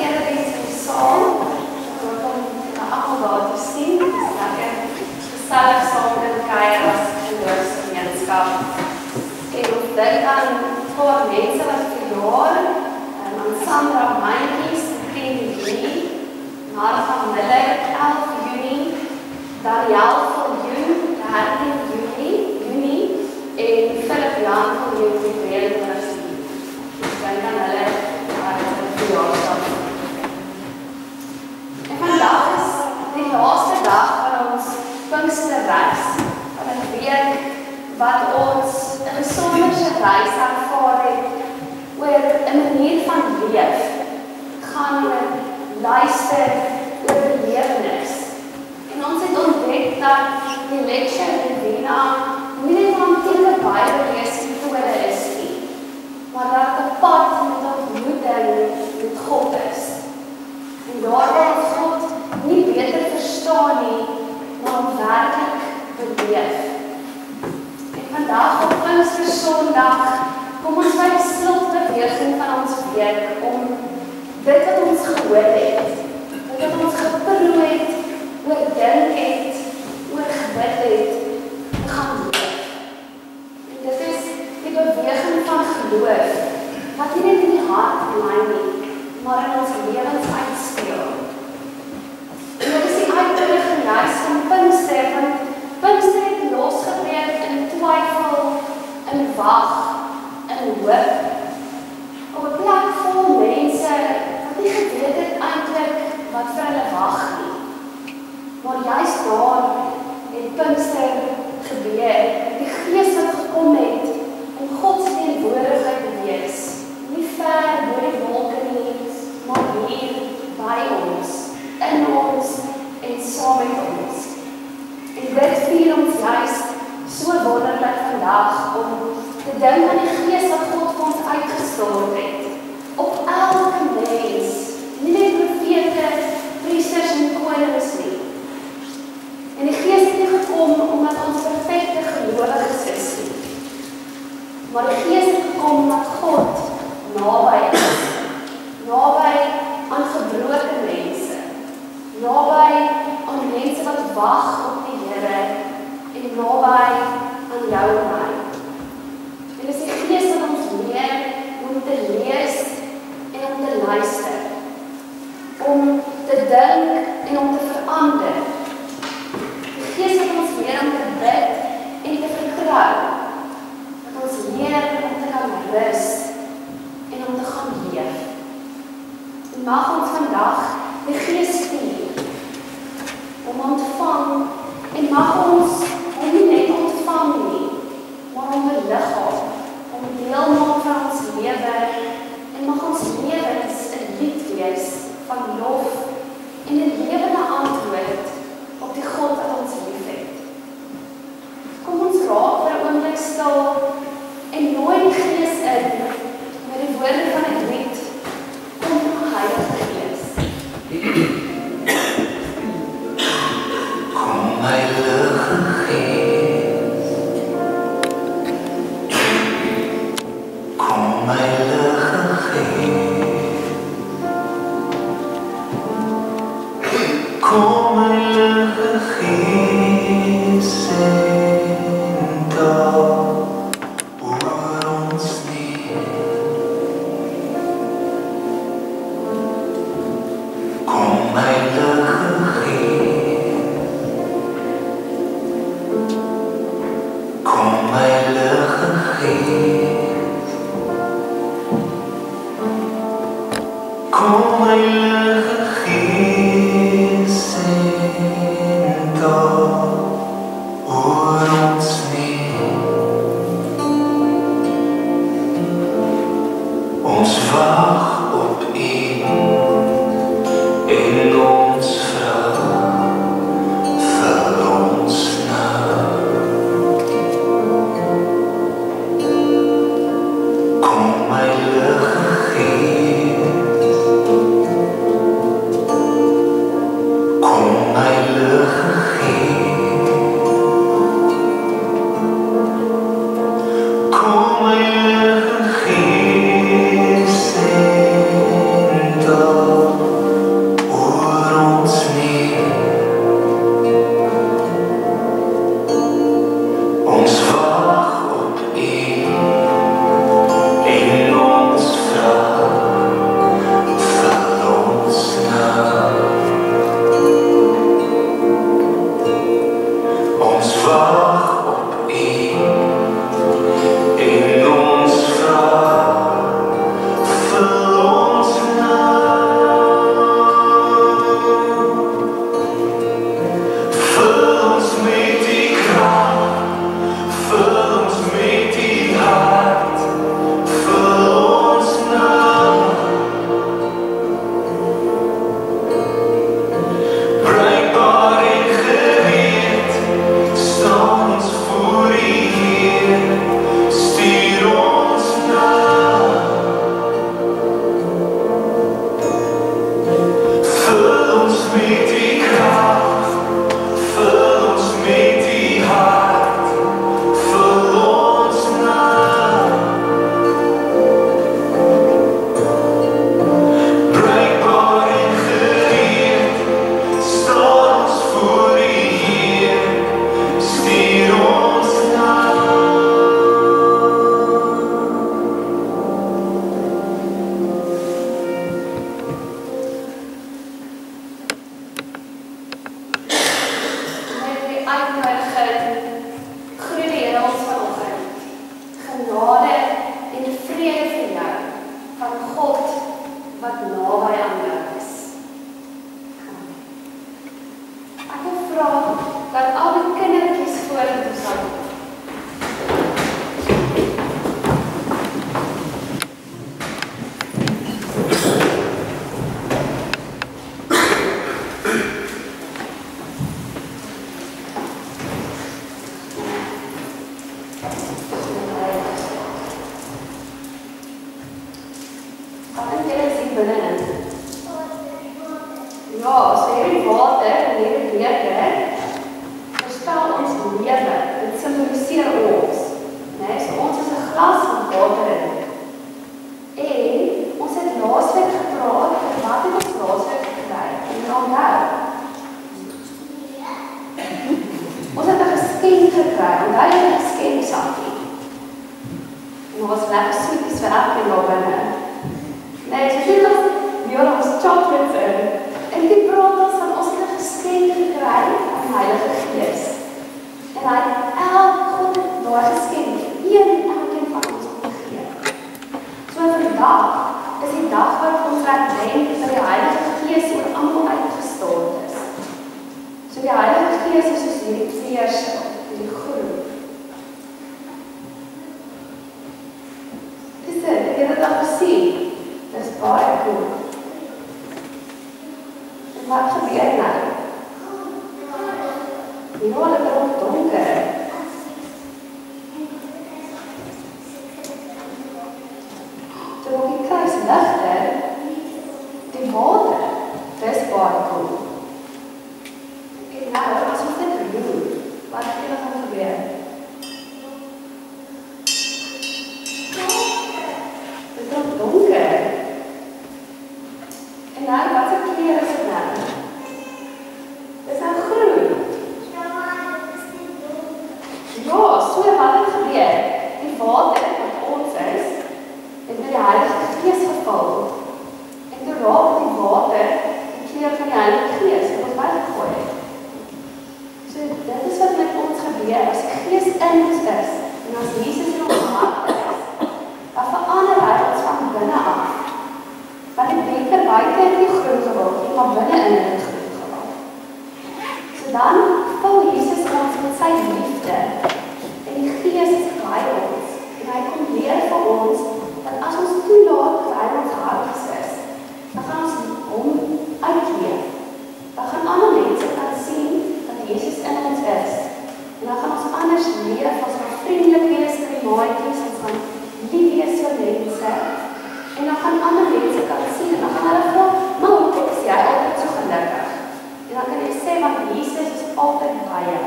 erediens in die saal. Ek kom almal daar te sien. Dit is lekker gesellig saam in kuier as geloofsgemeenskap. En ons dink aan 'n paar mense wat verjaar, aan Sandra Myntjies, 10 Junie, Martha Miller, 11 Junie, Daniel van Joen, 13 Junie, en Philip Jan van Joen, 23 Junie. Dus dink aan hulle verjaarsdag. En vandag is die laaste dag van ons Pinksterreis, van 'n week wat ons 'n besonderse reis aanvaar het oor 'n manier van leef. Het gaan oor luister, oor belewenis. En ons het ontdek dat die lecture Divina nie net 'n antieke Bybelleesmethode is nie, maar dat 'n pad met ontmoeting met God is. En daarby het God nie beter verstaan nie, maar om werklik beleef. En vandag op Pinkstersondag kom ons by die slotbeweging van ons week om dit wat ons gehoor het, dit wat ons geproe het, oordink het, oorgebid het, te gaan leef. En dit is die beweging van geloof, wat nie net in die hart bly nie, maar in ons lewens uitspeel. En dit is die uitnodiging juis van Pinkster, want Pinkster het losgebreek in twyfel, in wag, in hoop, op 'n plek vol mense wat nie geweet het eintlik wat vir hulle wag nie. Maar juist daar het Pinkster gebeur, die Gees wat gekom het om God se teenwoordigheid te wees, nie ver oor die wolke nie, maar hier by ons, in ons en saam met ons. En dit vier ons juist so wonderlik vandag om te dink aan die Gees wat God vir ons uitgestort het, op elke mens, nie net profete, priesters en konings nie. En die Gees het nie gekom omdat ons perfekte gelowiges is nie, maar die Gees het gekom omdat God naby is, naby aan gebroke mense, naby aan mense wat wag op die Here en naby aan jou en my. En dis die Gees wat ons leer om te lees en om te luister, om te dink en om te verander. Die Gees wat ons leer om te bid en te vertrou, wat ons leer om te kan rus en om te gaan leef. En mag ons vandag die Gees stuur om ontvang en mag ons hom nie net ontvang nie, maar om beliggaam, om deel maak van ons lewe en mag ons lewens 'n lied wees van lof en 'n lewende antwoord op die God wat ons liefhet. Kom ons raak vir 'n oomblik stil en nooi die Gees in met die woorde van 'n lied. Kom, Heilige Gees. Kom, Heilige Gees. Kom, Heilige Gees. Kom, Heilige Gees, en daal oor ons neer. Kom, Heilige Gees. Kom, Heilige Gees. Kom, Heilige Gees, en daal oor ons neer. Ons wag op U en ons vra, vul ons nou. Kom, Heilige Gees. Ja, as hierdie water en hierdie beker verstel ons lewe, dit symboliseer ons. Nee, so ons is 'n glas van water in. En ons het laasweek gepraat, wat het ons laasweek gekry? En onthou. Ons het 'n geskenk gekry, onthou jy 'n geskenksakkie. En ons was lekker soeties vir elkeen daar binne. Nee, so sien ons chocolates in. En die praat ons van ons het 'n geskenk gekry aan die Heilige Gees. En hy God het daai geskenk een en elkeen van ons opgegee. So vandag is die dag wat ons herdenk dat die Heilige Gees oor almal uitgestort is. So die Heilige Gees is soos hierdie kleersel, hierdie groen. Dis dit, ek het dit al gesien. Dis baie cool. En wat gebeur nou? Die rol het rond donker. Toe ook die kruis ligter, die water, dis baie cool. En nou, as ons dit doen, wat gaan gebeur? Dit is donker. En nou, wat se kleur is dit nou? Dis nou groen. Ja, so wat het gebeur? Die water wat ons is, het met die Heilige Gees gevul. En toe raak die water die kleur van die Heilige Gees en ons weggegooi het. So dit is wat met ons gebeur as die Gees in ons is en as Jesus in ons hart is, dan verander hy ons van binne af. Want die beker buite het nie groen geword, maar binne in het groen geword. So dan vul Jesus ons met sy liefde en die Gees is by ons en hy kom leer vir ons dat as ons toelaat dat hy ons hart is, dan gaan ons hom uitleef. Dan gaan ander mense kan sien dat Jesus in ons is. En dan gaan ons anders leef, ons gaan vriendelik wees vir die maatjies, ons gaan lief wees vir mense. En dan gaan ander mense kan sien en dan gaan hulle vra, maar hoekom is jy altyd so gelukkig? En dan kan jy sê, want Jesus is altyd by jou.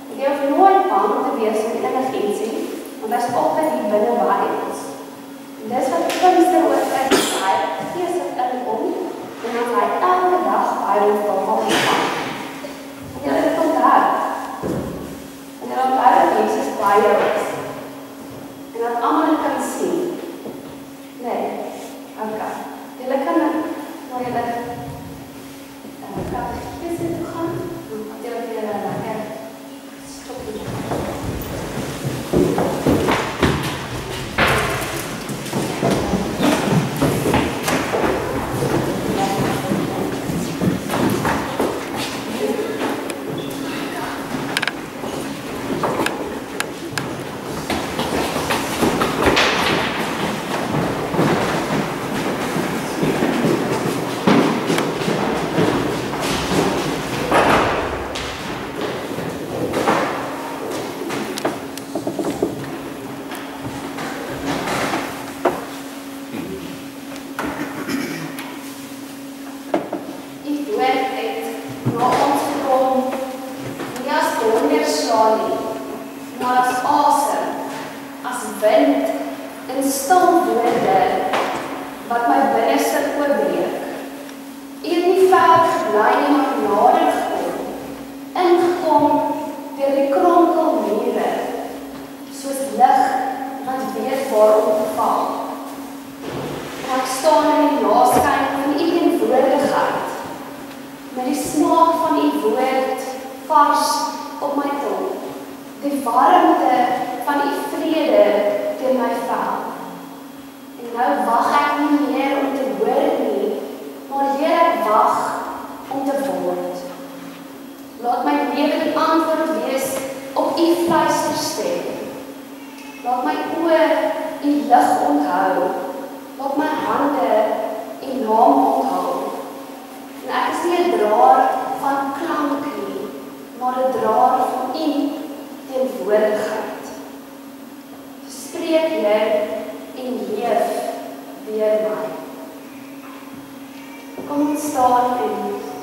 En jy hoef nooit bang te wees vir enigietsie, want hy is altyd hier binne by ons. En dis wat die kunste oor hy Gees het in hom, en dan hy elke dag by ons wil ontvang. En jy het onthou. En jy onthou dat Jesus by jou is. En dat almal dit kan sien. Nee, okay. Julle kan na julle Gees toe gaan, want julle weer lekker stop doen.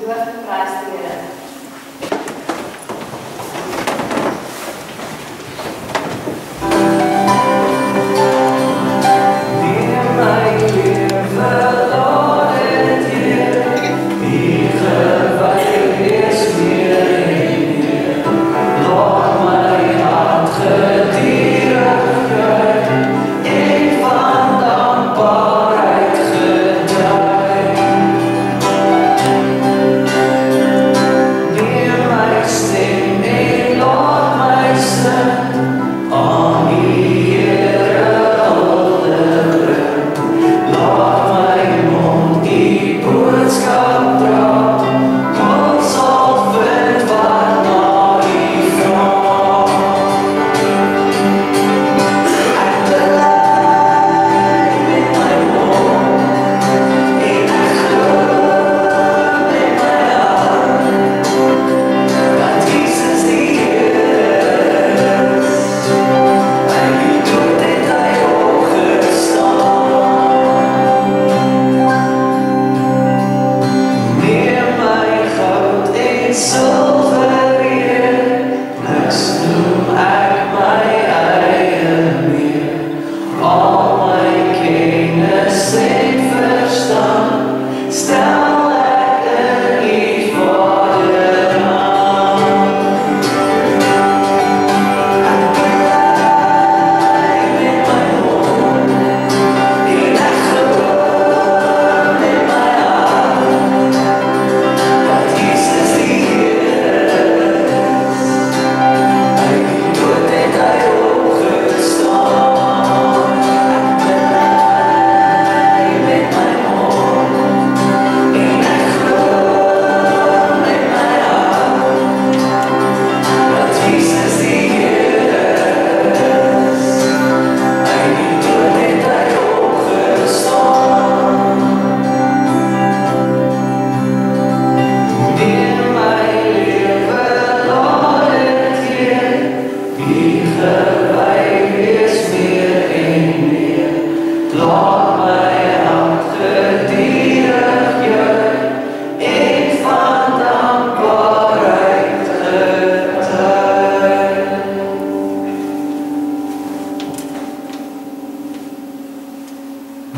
loof en prys die Here.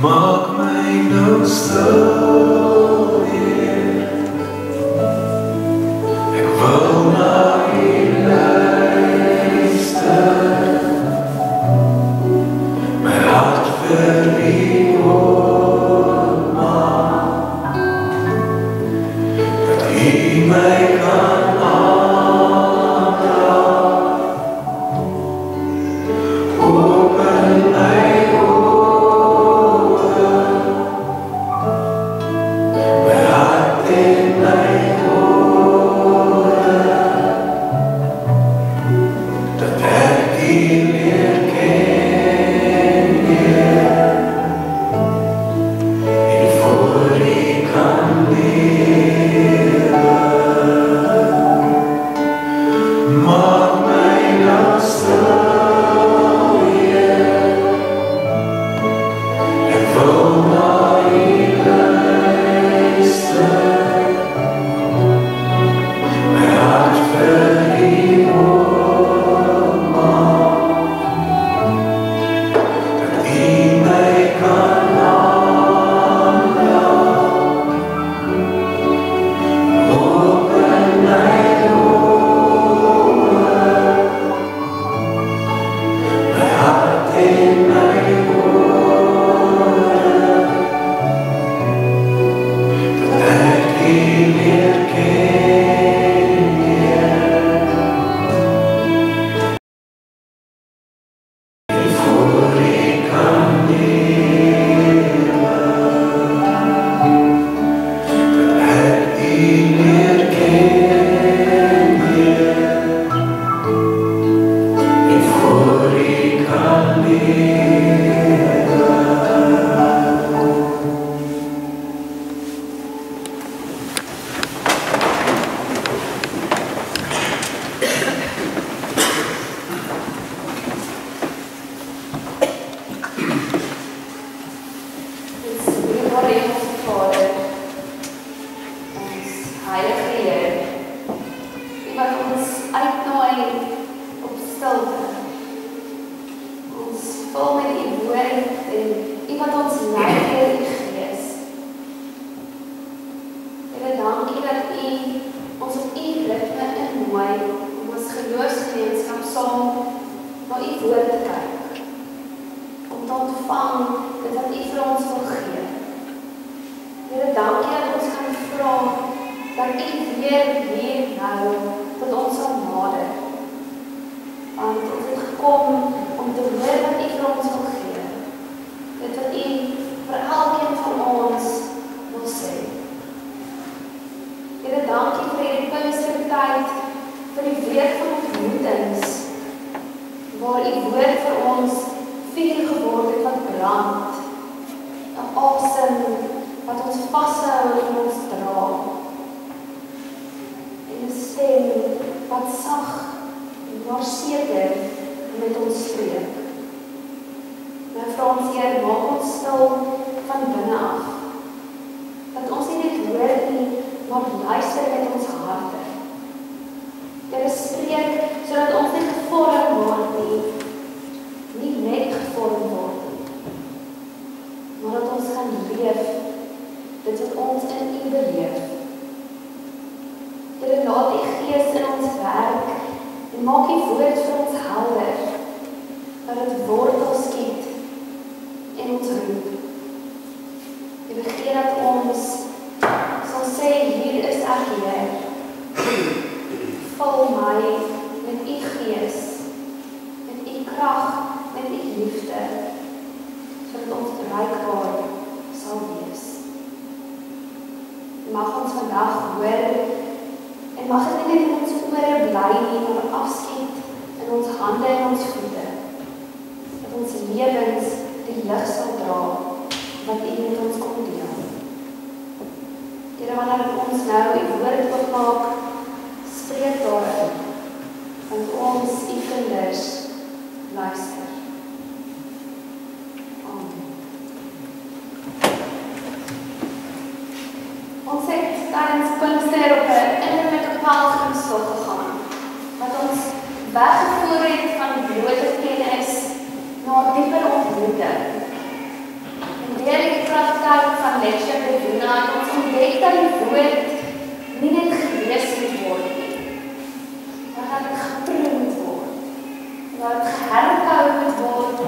Maak my nou stil, Heer. Ek wil na U luister. My hart vir U oopmaak, dat U my kan aanraak. Open my for Heilige Heer, U wat ons uitnooi op stilte, ons vul met U woord en U wat ons lei deur U Gees. Here, dankie dat U ons op U ritme innooi om ons geloofsgemeenskap saam na U woord te kyk, om te ontvang dit wat U vir ons wil gee. Here, dankie dat ons kan vra dat U weer hier nou tot ons sal nader. Want ons het gekom om te hoor wat U vir ons wil gee. Dit wat U vir elkeen van ons wil sê. Here, dankie vir hierdie Pinkstertyd, vir die week van ontmoetings, waar U woord vir ons vuur geword het wat brand, 'n asem wat ons vashou en ons dra, en 'n stem wat sag en maar seker met ons spreek. Nou vra ons, Heer, maak ons stil van binne af, dat ons nie net hoor nie, maar luister met ons harte. Here, spreek sodat ons nie gevorm word nie net gevorm word nie, maar dat ons kan leef dit wat ons in U beleef. Here, laat U Gees in ons werk en maak U woord vir ons helder, dat dit wortel skiet en ons roep. Here, gee dat ons sal sê, hier is ek, Heer. Vul my met U Gees, met U krag, met U liefde, sodat ons bereikbaar sal wees. Mag ons vandag hoor, en mag dit nie net in ons ore bly nie, maar afskiet in ons hande en ons voete, dat ons lewens die lig sal dra, wat U met ons kom deel. Here, wanneer ons nou U woord oopmaak, spreek daarin, want ons U kinders luister. Amen. Ons het tydens Pinkster op 'n innerlike pelgrimstocht gegaan, wat ons weggevoer het van blote kennis na dieper ontmoeting. En deur die praktyk van lecture te doen, het ons ontdek dat die woord nie net gelees moet word nie, maar dat dit geproe moet word, dat dit geherkou moet word,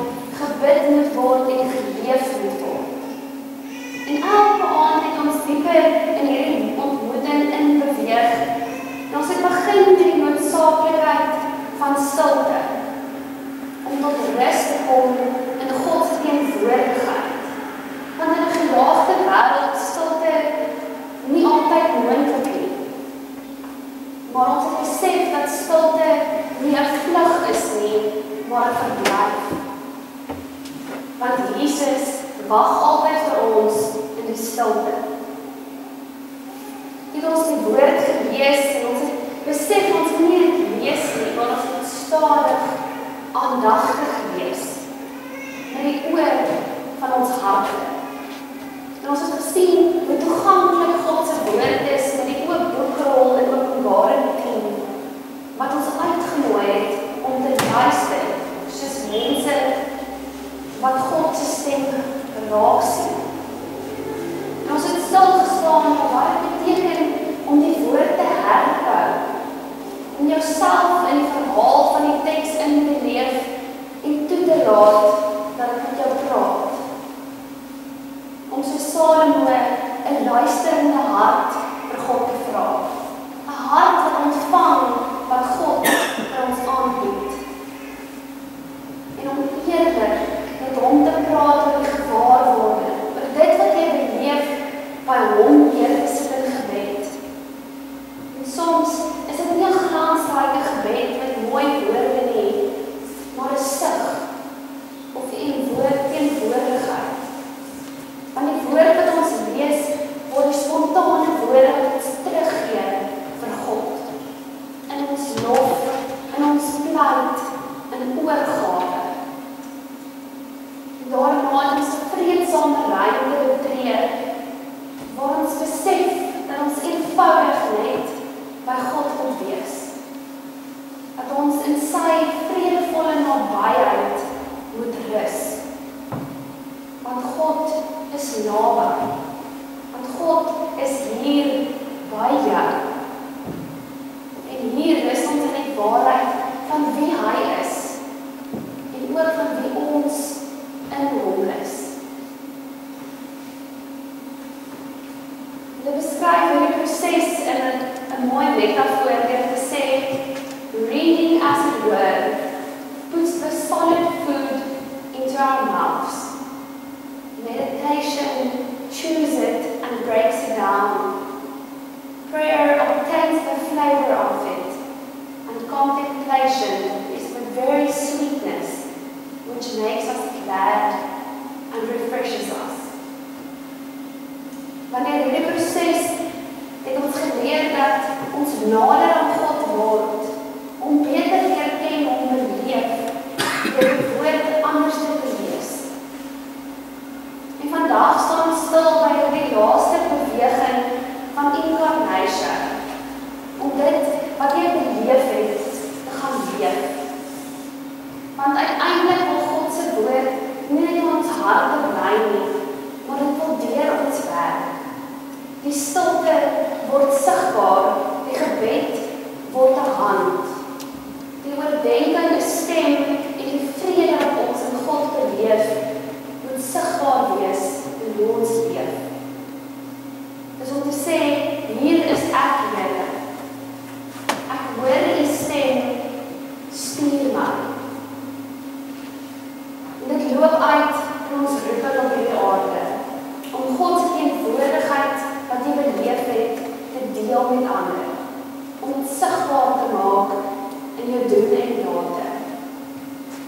gebid moet word en geleef moet word. En elke aand het ons dieper in hierdie ontmoeting in beweeg. En ons het begin met die noodsaaklikheid van stilte, om tot rus te kom in God se teenwoordigheid. Want in 'n gejaagde wêreld is stilte nie altyd moontlik nie. Maar ons het besef dat stilte nie 'n vlug is nie, maar 'n verblyf. Want Jesus wag altyd vir ons in die stilte. Het ons die woord gelees en ons het besef ons nie net lees nie, maar ons het stadig, aandagtig lees met die oor van ons harte. En ons het gesien hoe toeganklik God se woord is met die oop boekrol in Openbaring 10, wat ons uitgenooi het om te luister, soos mense wat God se stem raak sien. En ons het stil gestaan oor wat dit beteken om die woord te herkou, om jouself in die verhaal van die teks in te leef en toe te laat dat dit met jou praat. Om so Salomo 'n luisterende proses in 'n mooi metafoor deur te sê, reading as it were, puts the solid food into our mouths. Meditation chews it and breaks it down. Prayer obtains the flavor of it, and contemplation is the very sweetness which makes us glad and refreshes us. Wanneer hierdie proses het ons geleer dat ons nader aan God word, om beter te ken om te leef, deur die woord anders te lees. En vandag staan ons stil by die laaste beweging van incarnation, om dit wat jy beleef het, te gaan leef. Want uiteindelik wil God se woord nie net in ons harte bly nie, maar dit wil deur ons werk. Die stilte word sigbaar, die gebed word 'n hand. Die oordeenking, 'n stem en die vrede wat ons in God beleef, moet sigbaar wees in hoe ons leef. Dis om te sê, hier is ek, Here. Ek hoor die stem, stuur my. En dit loop uit in ons roeping op hierdie aarde, om God se teenwoordigheid wat jy beleef het, te deel met ander, om dit sigbaar te maak in jou doen en late.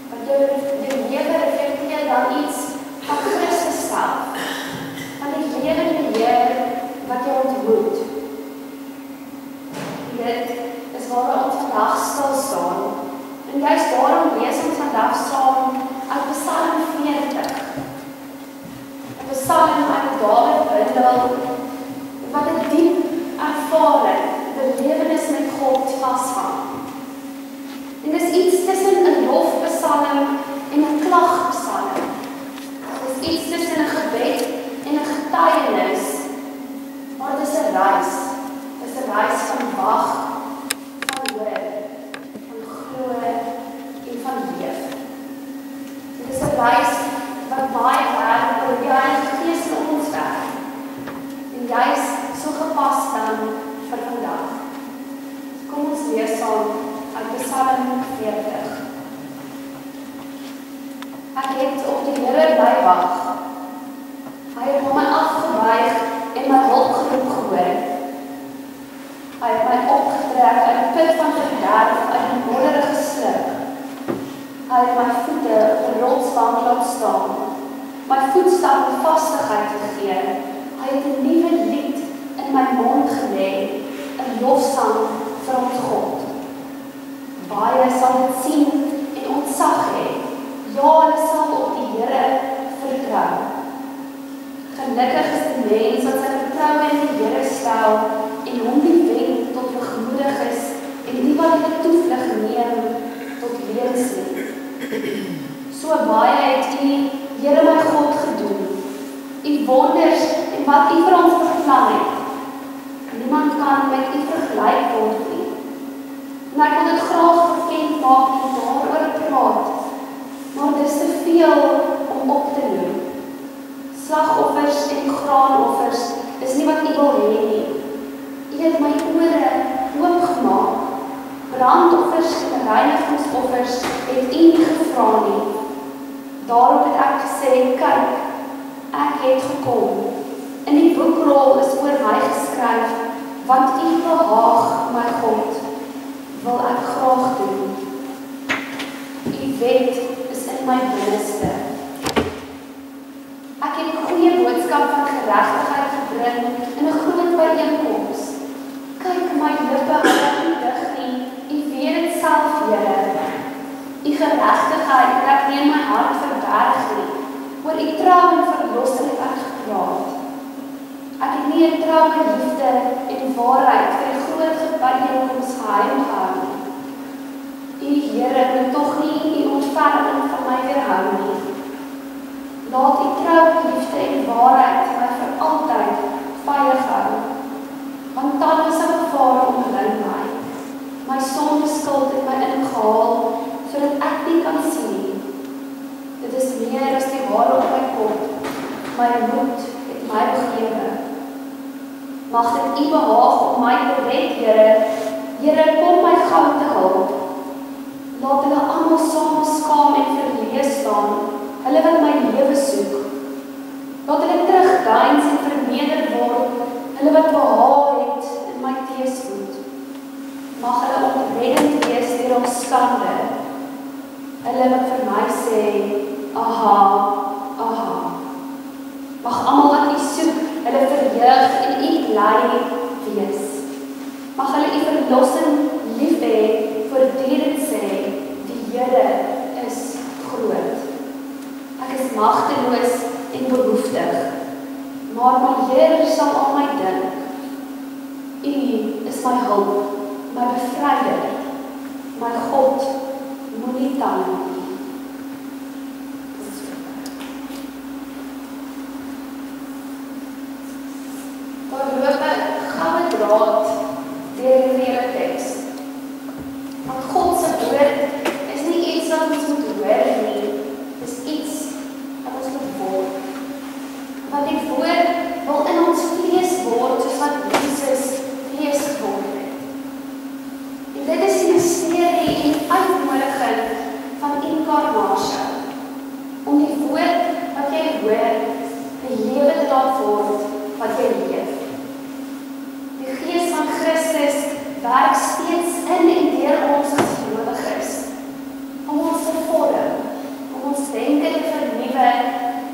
Want jou lewe reflekteer dan iets van Christus self, van die lewende Heer wat jy ontmoet. Dit is waar ons vandag stil staan, en juist daarom lees ons vandag saam uit Psalm 40. 'n Psalm uit Dawid bundel, wat 'n diep ervaring, belewenis met God vasvang. En dis iets tussen 'n lofpsalm en 'n klagpsalm. Dis iets tussen 'n gebed en 'n getuienis, maar dis 'n reis. Dis 'n reis van wag, van hoor, van glo en van leef. Dit is 'n reis wat baie werk oor die Heilige Gees in ons werk. En juist so gepas dan vir vandag. Kom ons lees saam uit Psalm 40. Ek het op die Here bly wag. Hy het my afgebuig en my hulpgeroep gehoor. Hy het my opgetrek uit die put van verderf, uit die modder gesluk. Hy het my voete op 'n rotsbank laat staan, my voetstap in vastigheid gegee. Hy het 'n nuwe lied in my mond gelê, 'n lofsang vir ons God. Baie sal dit sien en ontzag hê. Ja, hulle sal op die Here vertrou. Gelukkig is die mens wat sy vertroue in die Here stel en hom die wen tot begemoedig is en die wat die toevlug neem tot lewenslied. So baie het U, Here my God, gedoen. U wonders en wat U vir ons beplan het. Niemand kan met U vergelyk word nie. En ek wil dit graag bekend maak en daaroor praat, maar dit is te veel om op te noem. Slagoffers en graanoffers is nie wat U wil hê nie. U het my ore oopgemaak. Brandoffers en reinigingsoffers het U nie gevra nie. Daarom het ek gesê, kyk, ek het gekom. In die boekrol is oor my geskryf, want U behaag, my God, wil ek graag doen. U wet is in my binneste. Ek het 'n goeie boodskap van geregtigheid gebring in 'n groot byeenkoms. Kyk, my lippe hou nie dig nie. U weet dit self, Here. U geregtigheid het ek nie in my hart verberg nie. Oor U trou en verlossing het ek gepraat. Ek het nie 'n troue liefde en waarheid vir die groot byeenkoms geheim gehou nie. U, Here, moet tog nie U ontferming van my weerhou nie. Laat U troue liefde en waarheid my vir altyd veilig hou. Want talle se gevare omring my. My sonde skuld het my ingehaal, sodat ek nie kan sien nie. Dit is meer as die hare op my kop. My moed het my begewe. Mag dit U behaag om my te red, Here. Here, kom my gou te hulp. Laat hulle almal saam skaam en verleë staan, hulle wat my lewe soek. Laat hulle terugdeins en verneder word, hulle wat behaal het in my teëspoed. Mag hulle ontreddend wees deur hul skande, hulle wat vir my sê, aha, aha. Mag almal wat U soek, hulle verheug en U bly wees. Mag hulle U verlossing lief hê, voortdurend sê, die Here is groot. Ek is magteloos en behoeftig, maar my Here sal aan my dink. U is my hulp, my bevryder, my God, moenie tang nie. Daar loop 'n goue draad deur die hele teks. Want God se woord is nie iets wat ons moet hoor nie, dis iets wat ons moet word. Want die woord wil in ons vlees word, soos wat Jesus vlees geword het. En dit is die misterie en uitnodiging van inkarnasie, om die woord wat jy hoor, die lewe te laat word wat jy leef. Die Gees van Christus werk steeds in en deur ons as gelowiges, om ons te vorm, om ons denke te vernuwe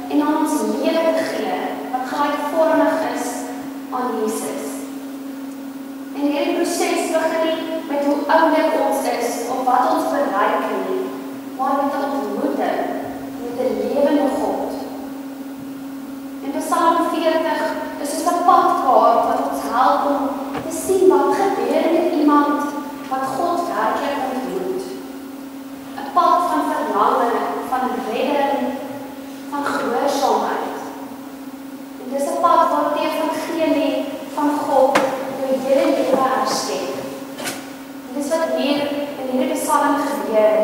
en aan ons lewe te gee, wat gelykvormig is aan Jesus. En hierdie proses begin nie met hoe oulik ons is, of wat ons bereik nie, maar met 'n ontmoeting met 'n lewende God. En Psalm 40 is soos 'n padkaart wat ons help om te sien wat gebeur met iemand wat God werklik ontmoet. 'n Pad van verlange, van redding, van gehoorsaamheid. En dis 'n pad waar die evangelie van God jou hele lewe herskep. En dis wat hier in hierdie Psalm gebeur,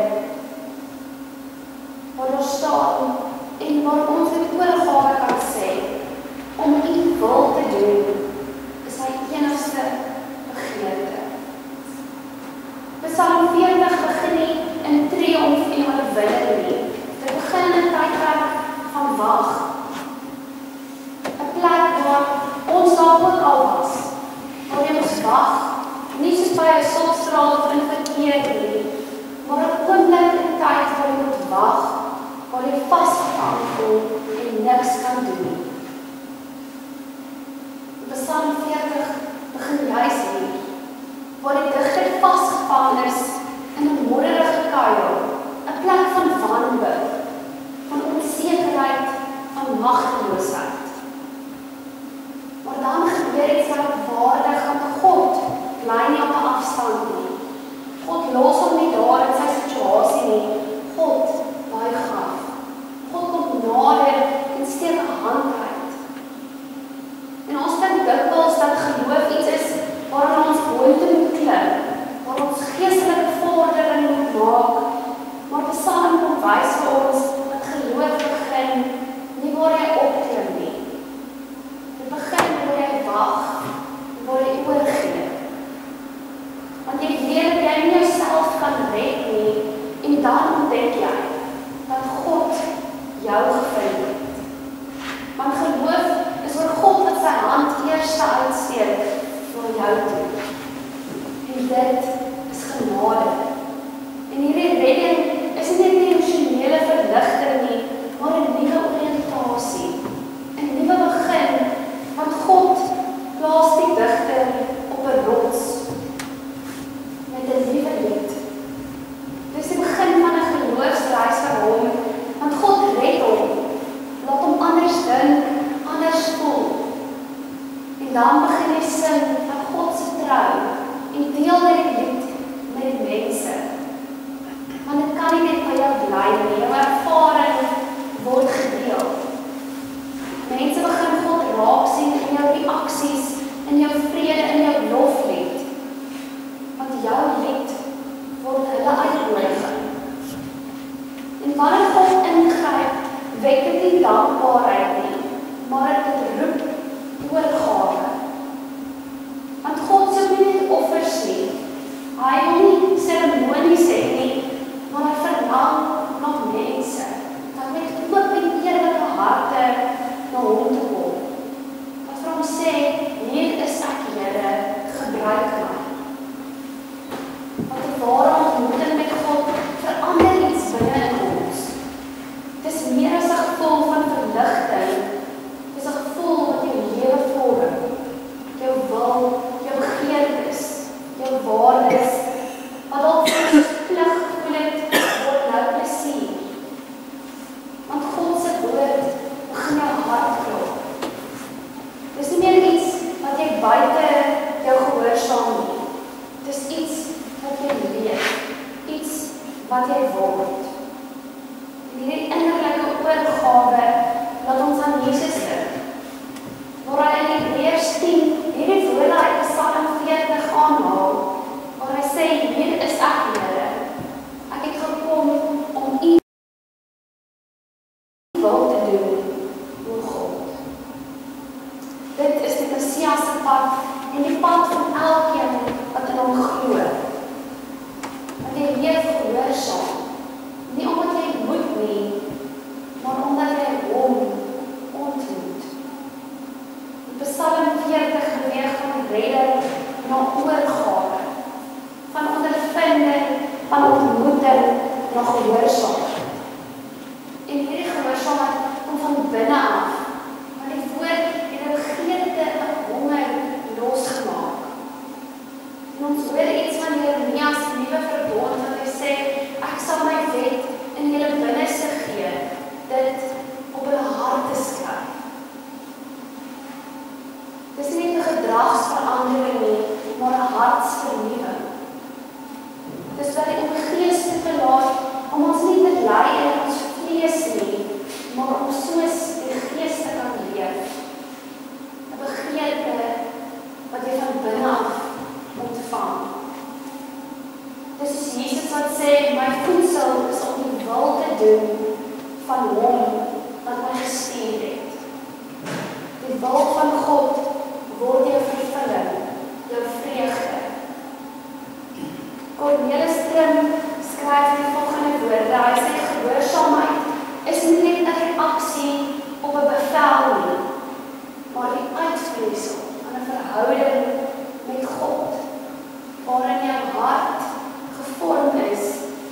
waar daar staan, en waar ons met oorgawe kan sê, om U wil te doen, is my enigste begeerte. Psalm 40 begin nie in triomf en oorwinning nie. Dit begin in 'n tydperk van wag. 'n Plek waar ons daar ook al was, waar ons wag, nie soos by 'n stopstraat of in verkeer nie, maar 'n oomblik in tyd waar jy moet wag, waar jy vasgevang voel en niks kan doen nie. Psalm 40 begin juis hier, waar die digter vasgevang is in 'n modderige kuil, 'n plek van wanhoop, van onsekerheid, van magteloosheid. Maar dan gebeur iets merkwaardig, want God bly nie op 'n afstand nie. God los hom nie daar in sy situasie nie. God buig af. God kom nader wat jy word. En hierdie innerlike oorgawe laat ons aan Jesus dink. Waar hy in Hebreërs 10 hierdie woorde uit Psalm 40 aanhaal, waar hy sê, hier is ek, Here. Ek het gekom om U wil te doen, o God. Dit is die Messias se pad en die pad van elkeen wat in hom glo. Dat jy leef gehoorsaam. Nie omdat jy moet nie, maar omdat jy hom ontmoet. Die Psalm 40 beweeg van redding na oorgawe, van ondervinding, van ontmoeting na gehoorsaam. En hierdie gehoorsaamheid kom van binne af, want die woord het 'n begeerte, 'n honger losgemaak. En ons hoor iets van Jeremia se nuwe verbond wat hy sê, ek sal my wet in julle binneste gee, dit op hulle harte skryf. Dis nie 'n gedragsverandering nie, maar 'n hartsvernuwing. Dis wat die Gees te verlaat om ons nie te lei in ons vlees nie, maar om soos die Gees te kan leef. 'n begeerte wat jy van binne af ontvang. Dis is Jesus wat sê, my voedsel is om die wil te doen van hom wat my gestuur het. Die wil van God word jou vervulling, jou vreugde. Cornelis Trim skryf die volgende woorde, hy sê gehoorsaamheid is nie net 'n reaksie op 'n bevel nie, maar die uitvloeisel van 'n verhouding met God, waarin jou hart gevorm is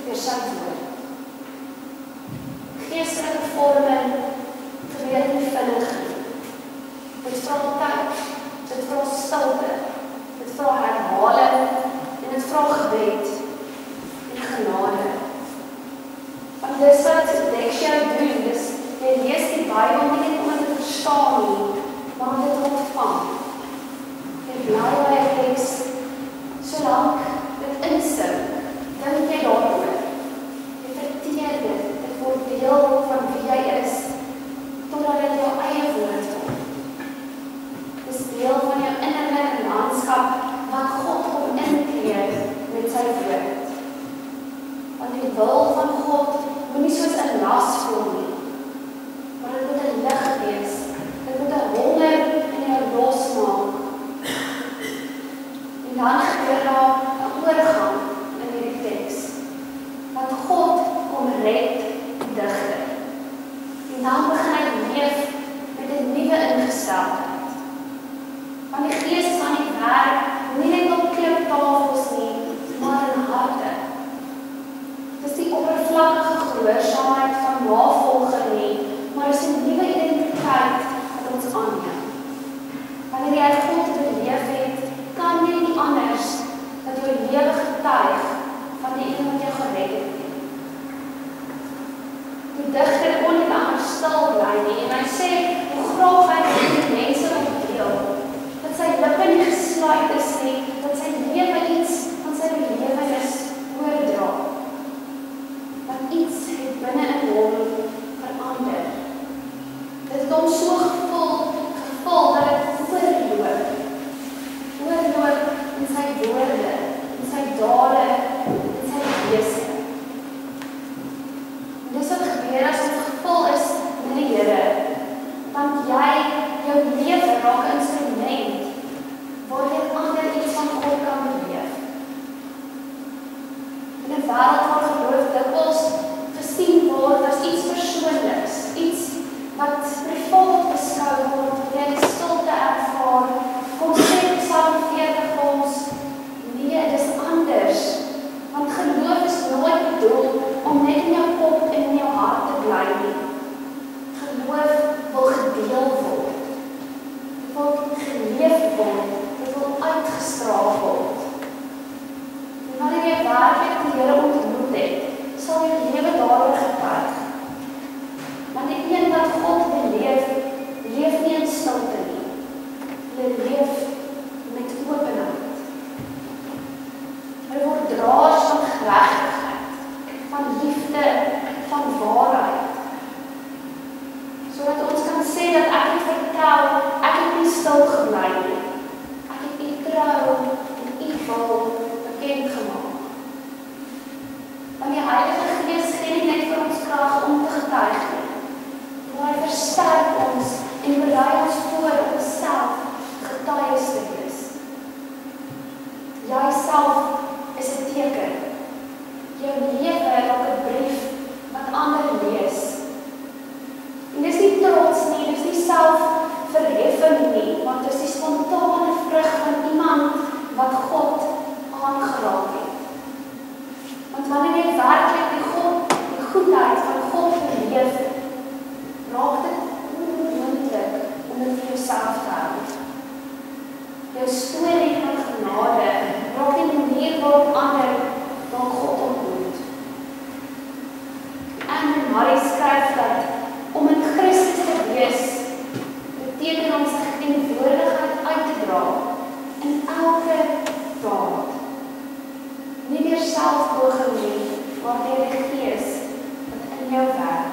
deur sy woord. Geestelike vorming gebeur nie vinnig nie. Dit vra tyd, dit vra stilte, dit vra herhaling en dit vra gebed en genade. Want dis wat Lexia doen, dis jy lees die Bybel nie net om dit te verstaan nie, maar om dit te ontvang. Jy bly by die teks, solank dit insink, dink jy daaroor. Jy verteer dit, dit word deel van wie jy is, totdat dit jou eie woord word. Dis deel van jou innerlike landskap, wat God kom inkleed met sy woord. Want die wil van God moet nie soos 'n las voel nie, maar dit moet 'n lig wees, dit moet 'n honger in jou losmaak. En dan gebeur daar 'n oorgang in hierdie teks, want God kom red die digter. En dan begin hy leef met 'n nuwe ingesteldheid. Want die Gees is aan die werk, nie net op kliptafels nie, maar in harte. Dis die oppervlakkige gehoorsaamheid van navolging nie, maar is 'n nuwe identiteit wat ons aanneem. Wanneer jy God beleef het, kan jy nie anders dat jou lewe getuig van die een wat jou gered het. Die digter kon nie anders stil bly nie, en hy sê, hoe graag hy die mense wil deel, dat sy lippe nie gesluit is nie, dat sy lewe iets van sy belewenis oordra. Want iets het binne in hom verander. Dit het hom so gevul dat het oorloop in sy woorde, in sy dade, in sy wese. En dis wat gebeur as ons gevul is met die Here, want jou lewe raak 'n instrument waar jy ander teken. Jou lewe raak 'n brief wat ander lees. En dis nie trots nie, dis nie selfverheffing nie, want dis die spontane vrug van iemand wat God aangeraak het. Want wanneer jy werklik die goedheid van God beleef, raak dit onmoontlik om dit vir jouself te hou. Jou storie van genade raak die manier waarop ander dan God ontmoet. En Marie skryf dat om in Christus te wees beteken om sy teenwoordigheid uit te dra in elke daad. Nie meer selfpoging nie, maar deur die Gees wat in jou werk.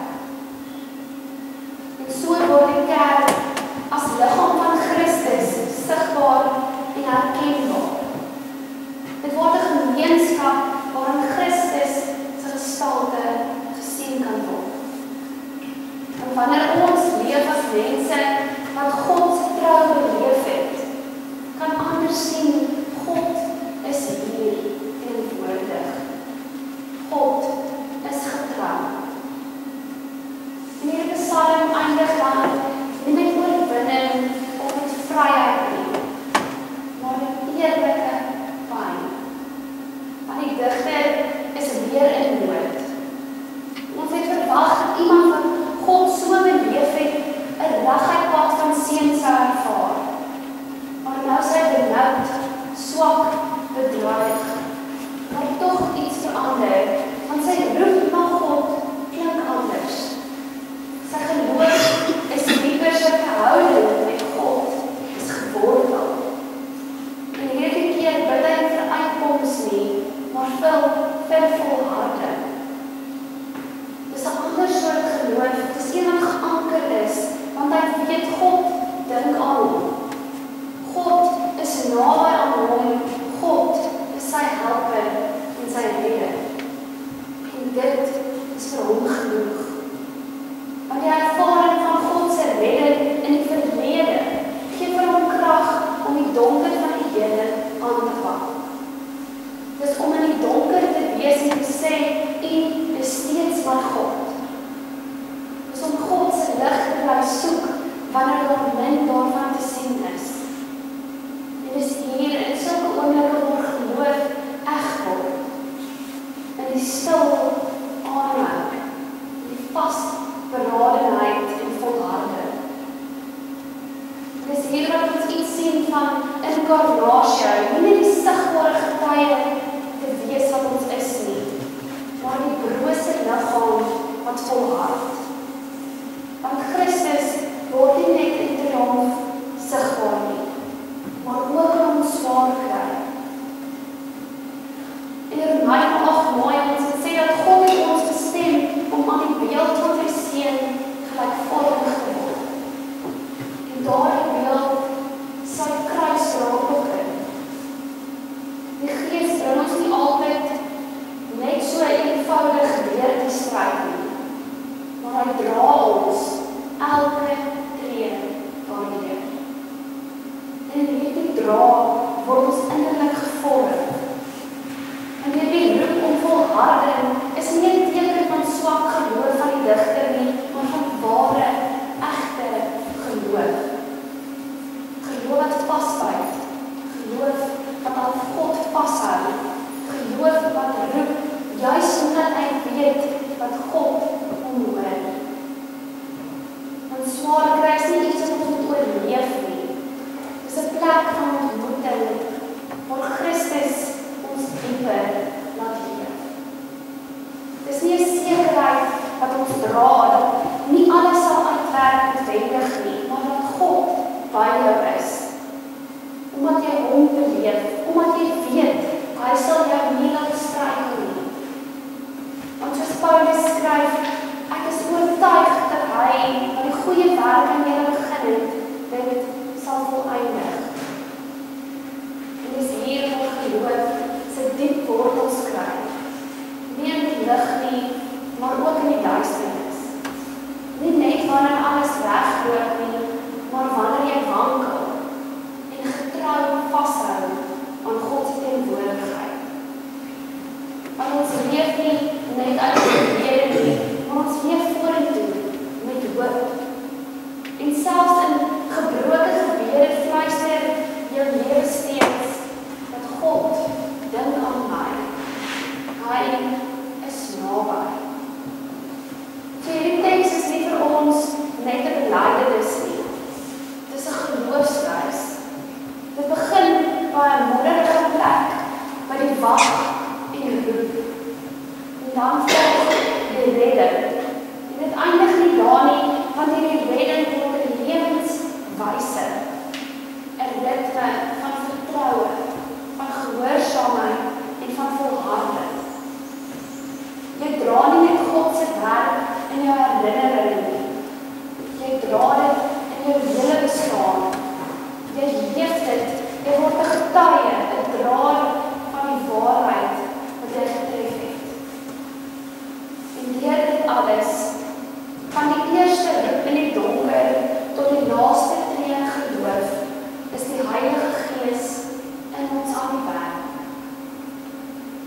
En so word die kerk as liggaam van Christus sigbaar en herkenbaar. Dit word 'n gemeenskap waarin Christus se gestalte gesien kan word. En wanneer ons leef as mense wat God se trou beleef het, kan anders sien God is hier teenwoordig. God is getrou. En hierdie psalm eindig dan nie met oorwinning of met vryheid nie, maar met eerlike pyn. Want die digter is weer in nood. Ons het verwag dat iemand wat God so beleef het, 'n reguit pad van seën sou ervaar. Maar nou sy benoud, swak, bedreig, maar tog iets verander, want sy roep na God klink anders. Sy geloof is dieper, sy verhouding met God is gewortel. En hierdie keer bid hy vir uitkoms nie, maar vir volharding. Dis 'n ander soort geloof, dis een wat geanker is, want hy weet God dink aan hom. God is naby aan hom, God is sy helper en sy redder. En dit is vir hom genoeg. Want die ervaring van God se redding in die verlede gee vir hom krag om die donker van die hede aan te pak. Dis om in die donker te wees en te sê, U is steeds my God. Dis om God se lig te bly soek wanneer daar min daarvan te sien is. En dis hier in sulke oomblikke waar geloof eg word. In die stil aanhou, die vasberadenheid en volharding. Dis hier wat ons iets sien van inkarnasie, nie net die sigbare getuie te wees wat ons is nie, maar die brose liggaam wat volhard. Want Christus word nie net in triomf sigbaar nie, maar ook in ons swaar kry. En in Romeine 8 mooi, ons het sê dat God het ons bestem om aan die beeld van sy seun gelykvormig te word. En daardie beeld sy kruis raak ook in. Die Gees bring ons nie altyd net so eenvoudig deur die stryd nie, maar hy dra ons elke tree daardeur. En in hierdie dra word ons innerlik gevorm. En hierdie roep om volharding is nie 'n teken van swak geloof van die digter nie, maar van ware, egte geloof. Geloof wat vasbyt, geloof wat aan God vashou, geloof wat roep, juis omdat hy weet wat God hom hoor. Want swaar kry is nie iets wat ons moet oorleef nie. Dis 'n plek van ontmoeting waar Christus ons dieper laat leef. Dis nie 'n sekerheid wat ons dra, dat nie alles sal uitwerk noodwendig nie, maar dat God by jou is. Omdat jy hom beleef, omdat jy weet, hy sal jou nie laat struikel nie. Want soos Paulus skryf, ek is oortuig dat hy, wat die goeie werk in julle begin het, dit sal voleindig. En dis hier waar geloof sy diep wortels kry. Nie in die lig nie, maar ook in die duisternis. Nie net wanneer alles wegloop nie, maar wanneer jy wankel en getrou vashou aan God se teenwoordigheid. dan volg die redding. En dit eindig nie daar nie, want die redding word 'n lewenswyse, 'n ritme van vertroue, van gehoorsaamheid en van volharding. Jy dra nie net God se werk in jou herinnering nie. Jy dra dit in jou hele bestaan. Jy leef dit, jy word 'n getuie, 'n draer van die waarheid wat jy getref het. En deur dit alles, van die eerste roep in die donker tot die laaste tree in geloof, is die Heilige Gees in ons aan die werk.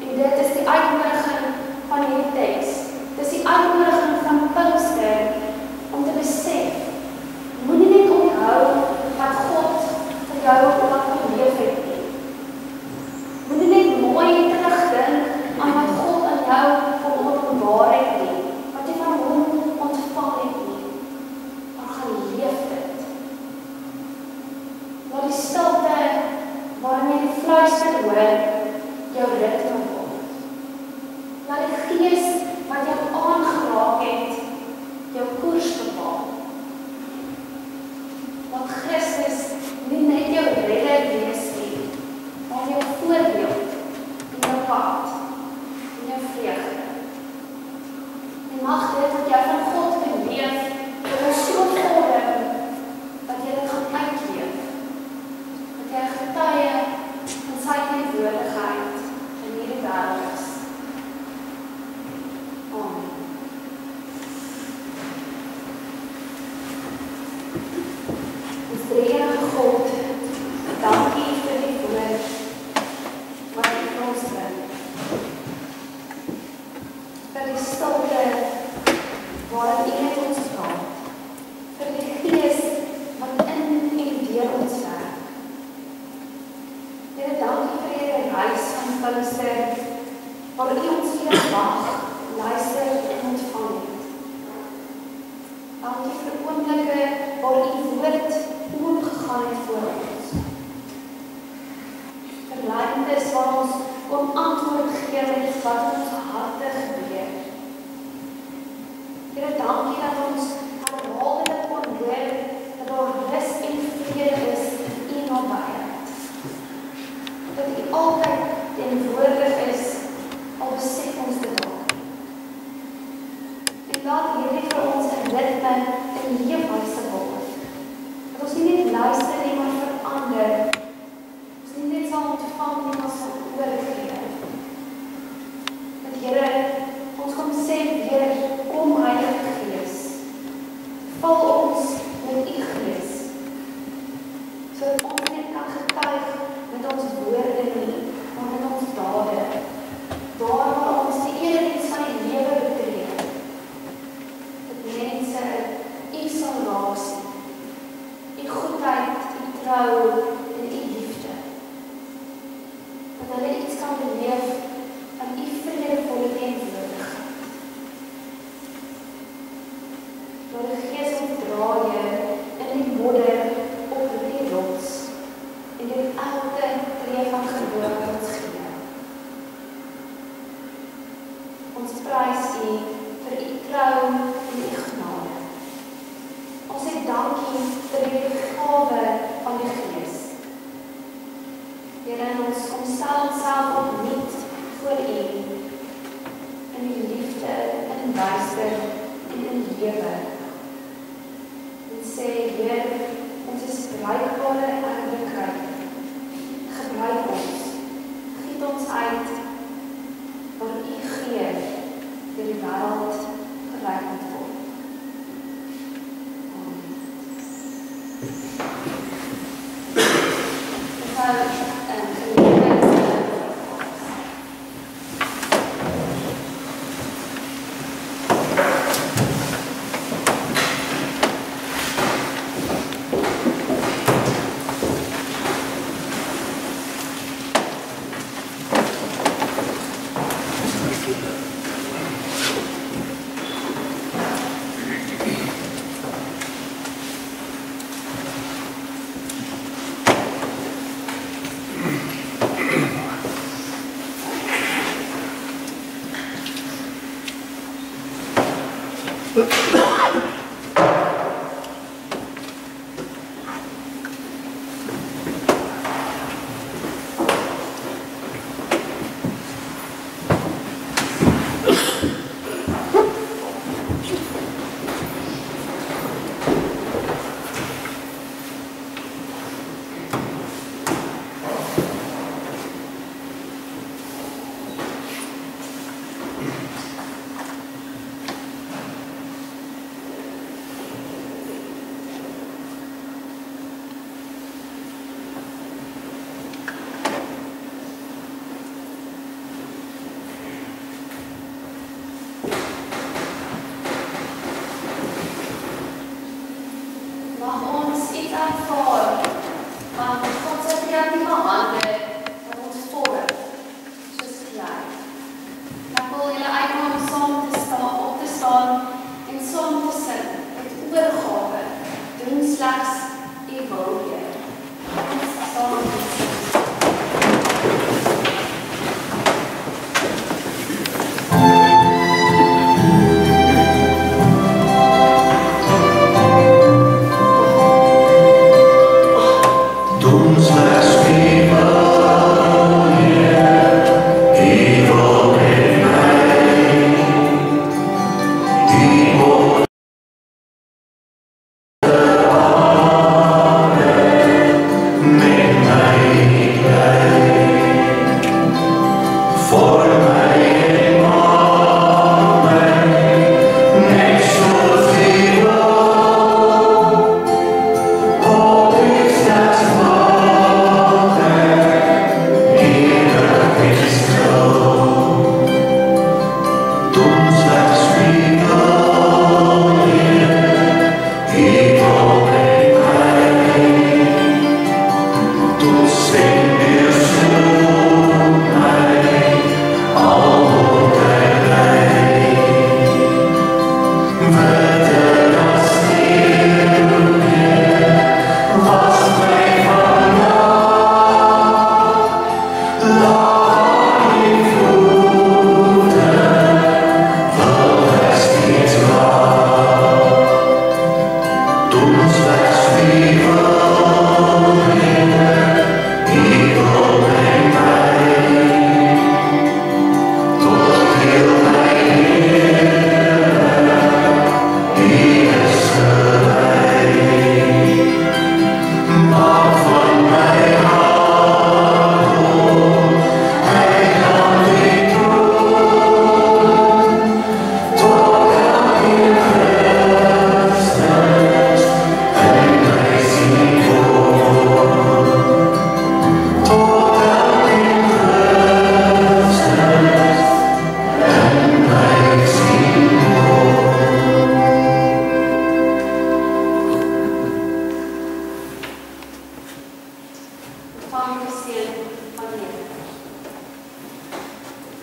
En dit is die uitnodiging van hierdie teks. Dis die uitnodiging van Pinkster om te besef, moenie net onthou wat God vir jou laat beleef het nie. Moenie net mooi terugdink aan wat God aan jou kom openbaar het nie, wat jy van hom ontvang het nie, maar gaan leef dit. Laat die stilte waarin jy die fluister hoor, jou ritme word. Laat die Gees wat jou aangeraak het, jou koers bepaal. Laat Christus nie net jou redder wees nie, maar jou voorbeeld in jou pad, in jou vreugde. En mag dit wat jy van God beleef, jou so vorm, dat jy dit gaan uitleef, dat jy getuie van sy teenwoordigheid in hierdie wêreld is. Amen. Ons drie-enige God, dankie vir die woord wat U vir ons bring. Vir die stilte waarin U met ons praat. Vir die Gees wat in en deur ons werk. Here, dankie vir hierdie reis van Pinkster, waar U ons weer wag, luister en ontvang het. Dankie vir oomblikke waar U woord oopgegaan het voor ons. Vir ruimtes waar ons kon antwoord gee met wat ons harte gebeur. Here, dankie dat ons herhaaldelik kon hoor dat daar rus en vrede is in U nabyheid. Dat U altyd teenwoordig is, al besef ons dit ook. En laat hierdie vir ons 'n ritme en leefwyse word. Dat ons nie net luister nie, maar verander. Ons nie net sal ontvang nie, maar sal oorgee. Dat Here, ons kom sê weer, kom Heilige Gees. Val ons met U Gees. Sodat ons net kan getuig met ons woorde nie, maar met ons dade. Daar waar ons die erediens van die lewe betree. Dat mense U sal raak sien. U goedheid, U trou en U liefde. Dat hulle iets kan beleef van U vredevolle teenwoordigheid. Door die Gees ontdra jy in die modder op die rots en dit elke tree van geloof wat ons gee. Ons prys U vir U trou en U genade. Ons sê dankie vir die gawe van die Gees. Here, ons kom stel onsself opnuut voor U in die liefde, in duister en in lewe. En sê, Heer, ons is bruikbare erflikheid. Gebruik ons, giet ons uit, waar U gee, deur die wêreld gereik moet word. Amen.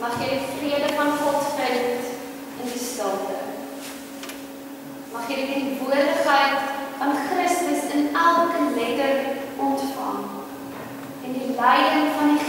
Mag jy die vrede van God vind in die stilte. Mag jy die teenwoordigheid van Christus in elke letter ontvang en die leiding van die